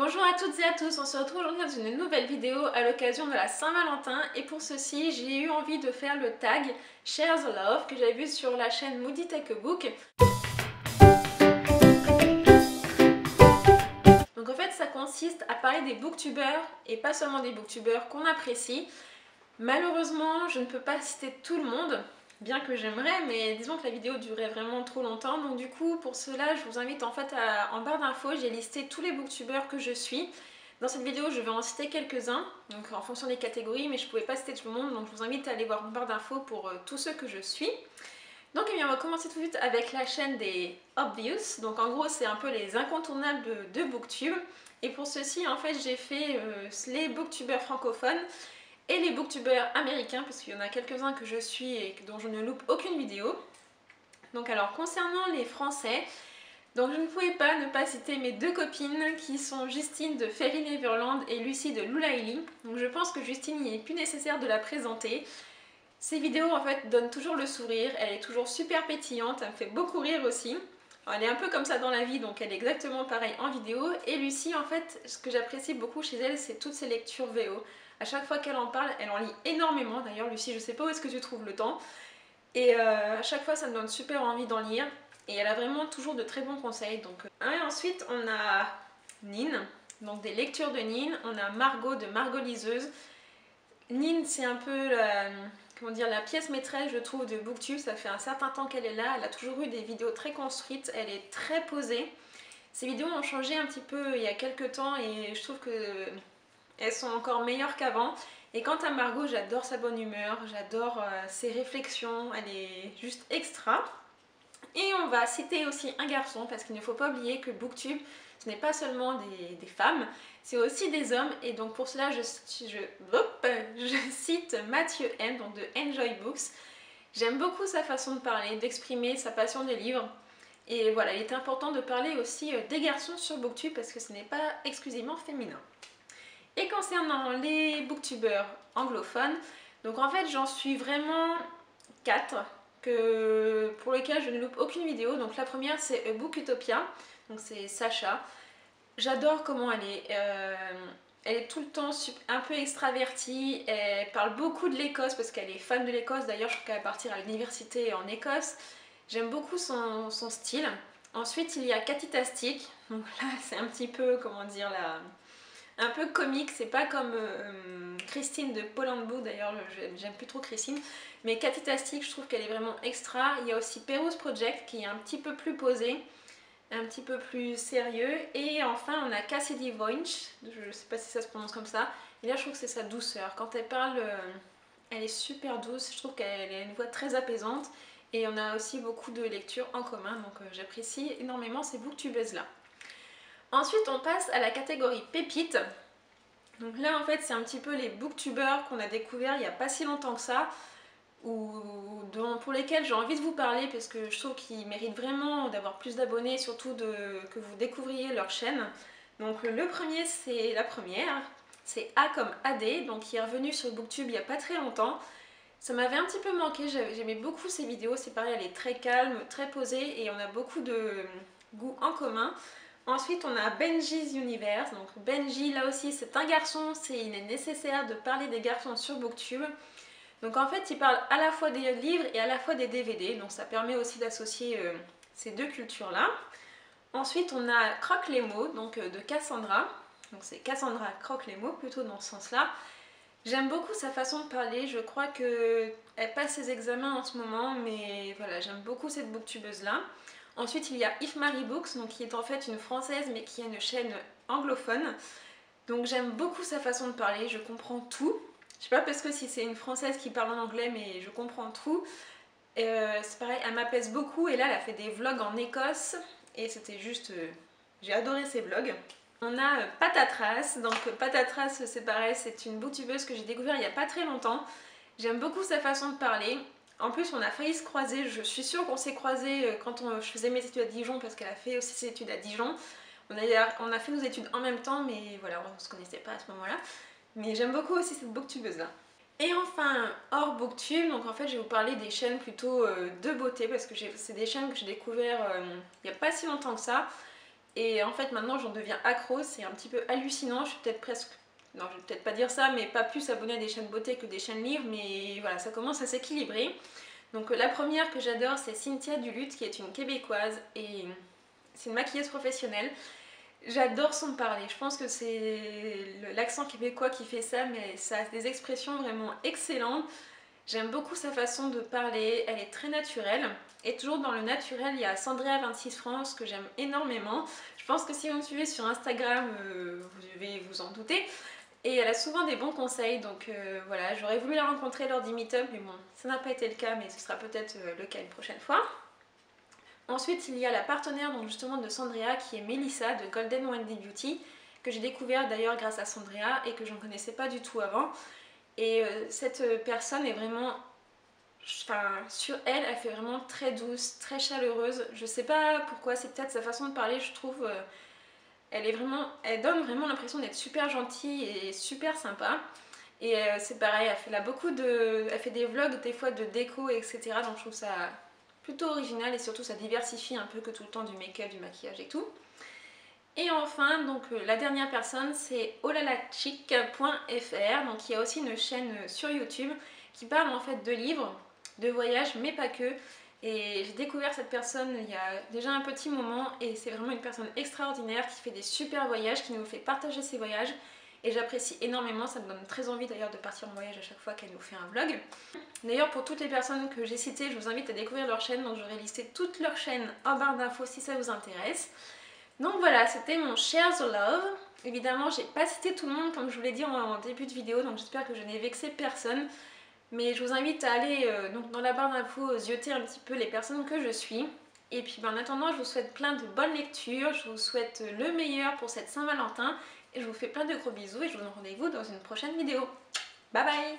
Bonjour à toutes et à tous, on se retrouve aujourd'hui dans une nouvelle vidéo à l'occasion de la Saint-Valentin et pour ceci j'ai eu envie de faire le tag Share the Love que j'avais vu sur la chaîne Moody Take a Book. Donc en fait ça consiste à parler des booktubeurs et pas seulement des booktubeurs qu'on apprécie. Malheureusement je ne peux pas citer tout le monde, bien que j'aimerais, mais disons que la vidéo durait vraiment trop longtemps, donc du coup pour cela je vous invite en fait en barre d'infos, j'ai listé tous les booktubeurs que je suis. Dans cette vidéo je vais en citer quelques-uns, donc en fonction des catégories, mais je ne pouvais pas citer tout le monde, donc je vous invite à aller voir en barre d'infos pour tous ceux que je suis. Donc eh bien, on va commencer tout de suite avec la chaîne des Obvious, donc en gros c'est un peu les incontournables de Booktube, et pour ceci en fait j'ai fait les booktubeurs francophones et les booktubeurs américains, parce qu'il y en a quelques-uns que je suis et dont je ne loupe aucune vidéo. Donc alors concernant les français, donc je ne pouvais pas ne pas citer mes deux copines qui sont Justine de Fairy Neverland et Lucie de Loulaili. Donc je pense que Justine, il n'est plus nécessaire de la présenter. Ses vidéos en fait donnent toujours le sourire, elle est toujours super pétillante, elle me fait beaucoup rire aussi. Alors, elle est un peu comme ça dans la vie, donc elle est exactement pareille en vidéo. Et Lucie, en fait, ce que j'apprécie beaucoup chez elle, c'est toutes ses lectures VO. À chaque fois qu'elle en parle, elle en lit énormément. D'ailleurs, Lucie, je sais pas où est-ce que tu trouves le temps. Et à chaque fois, ça me donne super envie d'en lire. Et elle a vraiment toujours de très bons conseils. Donc, et ensuite, on a Nine, donc des lectures de Nine. On a Margot de Margot Liseuse. Nine, c'est un peu comment dire, la pièce maîtresse, je trouve, de Booktube. Ça fait un certain temps qu'elle est là. Elle a toujours eu des vidéos très construites. Elle est très posée. Ses vidéos ont changé un petit peu il y a quelques temps et je trouve qu'elles sont encore meilleures qu'avant. Et quant à Margot, j'adore sa bonne humeur, j'adore ses réflexions, elle est juste extra. Et on va citer aussi un garçon, parce qu'il ne faut pas oublier que Booktube, ce n'est pas seulement des femmes, c'est aussi des hommes. Et donc pour cela, je cite Mathieu M, donc de Enjoy Books. J'aime beaucoup sa façon de parler, d'exprimer sa passion des livres. Et voilà, il est important de parler aussi des garçons sur Booktube, parce que ce n'est pas exclusivement féminin. Et concernant les booktubeurs anglophones, donc en fait j'en suis vraiment 4 pour lesquels je ne loupe aucune vidéo. Donc la première c'est A Book Utopia, donc c'est Sacha. J'adore comment elle est tout le temps un peu extravertie, elle parle beaucoup de l'Écosse parce qu'elle est fan de l'Écosse. D'ailleurs je crois qu'elle va partir à l'université en Écosse. J'aime beaucoup son style. Ensuite il y a Cathy-tastic, donc là c'est un petit peu, comment dire, un peu comique, c'est pas comme Christine de Paul and Book, d'ailleurs j'aime plus trop Christine, mais Cathy-tastic, je trouve qu'elle est vraiment extra. Il y a aussi Perrous Project qui est un petit peu plus posé, un petit peu plus sérieux, et enfin on a Cassidy Voynch, je sais pas si ça se prononce comme ça, et là je trouve que c'est sa douceur, quand elle parle elle est super douce, je trouve qu'elle a une voix très apaisante, et on a aussi beaucoup de lectures en commun, donc j'apprécie énormément ces booktubeuses là. Ensuite on passe à la catégorie pépites. Donc là en fait c'est un petit peu les booktubeurs qu'on a découverts il n'y a pas si longtemps que ça, ou pour lesquels j'ai envie de vous parler parce que je trouve qu'ils méritent vraiment d'avoir plus d'abonnés, surtout que vous découvriez leur chaîne. Donc le premier, c'est la première, c'est A comme AD, donc qui est revenu sur Booktube il n'y a pas très longtemps. Ça m'avait un petit peu manqué, j'aimais beaucoup ses vidéos, c'est pareil, elle est très calme, très posée et on a beaucoup de goûts en commun. Ensuite on a Benji's Universe, donc Benji là aussi c'est un garçon, il est nécessaire de parler des garçons sur Booktube. Donc en fait il parle à la fois des livres et à la fois des DVD, donc ça permet aussi d'associer ces deux cultures là. Ensuite on a Croque les mots, donc de Cassandra, donc c'est Cassandra Croque les mots plutôt dans ce sens là. J'aime beaucoup sa façon de parler, je crois qu'elle passe ses examens en ce moment, mais voilà, j'aime beaucoup cette booktubeuse là. Ensuite il y a If Marie Books, donc qui est en fait une française mais qui a une chaîne anglophone. Donc j'aime beaucoup sa façon de parler, je comprends tout. Je sais pas parce que si c'est une française qui parle en anglais, mais je comprends tout. C'est pareil, elle m'apaise beaucoup et là elle a fait des vlogs en Écosse et c'était juste... j'ai adoré ses vlogs. On a Patatras, donc Patatras c'est pareil, c'est une booktubeuse que j'ai découvert il n'y a pas très longtemps. J'aime beaucoup sa façon de parler. En plus on a failli se croiser, je suis sûre qu'on s'est croisés quand je faisais mes études à Dijon parce qu'elle a fait aussi ses études à Dijon. On a fait nos études en même temps mais voilà, on ne se connaissait pas à ce moment-là. Mais j'aime beaucoup aussi cette booktubeuse là. Et enfin, hors booktube, donc en fait je vais vous parler des chaînes plutôt de beauté parce que c'est des chaînes que j'ai découvert il n'y a pas si longtemps que ça. et en fait maintenant j'en deviens accro, c'est un petit peu hallucinant, je suis peut-être presque, non je vais peut-être pas dire ça, mais pas plus abonnée à des chaînes beauté que des chaînes livres, mais voilà, ça commence à s'équilibrer. Donc la première que j'adore c'est Cynthia Duluth qui est une québécoise et c'est une maquilleuse professionnelle. J'adore son parler, je pense que c'est l'accent québécois qui fait ça, mais ça a des expressions vraiment excellentes. J'aime beaucoup sa façon de parler, elle est très naturelle. Et toujours dans le naturel, il y a Sandrea26 France que j'aime énormément. Je pense que si vous me suivez sur Instagram, vous devez vous en douter. Et elle a souvent des bons conseils, donc voilà, j'aurais voulu la rencontrer lors du meet-up, mais bon, ça n'a pas été le cas, mais ce sera peut-être le cas une prochaine fois. Ensuite, il y a la partenaire donc justement de Sandrea qui est Melissa de Golden Wendy Beauty, que j'ai découvert d'ailleurs grâce à Sandrea et que je ne connaissais pas du tout avant. Et cette personne est vraiment, enfin sur elle, elle fait vraiment très douce, très chaleureuse. Je sais pas pourquoi, c'est peut-être sa façon de parler, je trouve. Elle donne vraiment l'impression d'être super gentille et super sympa. Et c'est pareil, elle fait des vlogs des fois de déco, etc. Donc je trouve ça plutôt original et surtout ça diversifie un peu que tout le temps du make-up, du maquillage et tout. Et enfin, donc la dernière personne, c'est olalachic.fr, donc il y a aussi une chaîne sur YouTube qui parle en fait de livres, de voyages, mais pas que. Et j'ai découvert cette personne il y a déjà un petit moment et c'est vraiment une personne extraordinaire qui fait des super voyages, qui nous fait partager ses voyages. Et j'apprécie énormément, ça me donne très envie d'ailleurs de partir en voyage à chaque fois qu'elle nous fait un vlog. D'ailleurs pour toutes les personnes que j'ai citées, je vous invite à découvrir leur chaîne, donc j'aurai listé toutes leurs chaînes en barre d'infos si ça vous intéresse. Donc voilà, c'était mon Share the Love. Évidemment, j'ai pas cité tout le monde comme je vous l'ai dit en début de vidéo, donc j'espère que je n'ai vexé personne. Mais je vous invite à aller donc dans la barre d'infos zioter un petit peu les personnes que je suis. Et puis en attendant, je vous souhaite plein de bonnes lectures, je vous souhaite le meilleur pour cette Saint-Valentin. Et je vous fais plein de gros bisous et je vous donne rendez-vous dans une prochaine vidéo. Bye bye!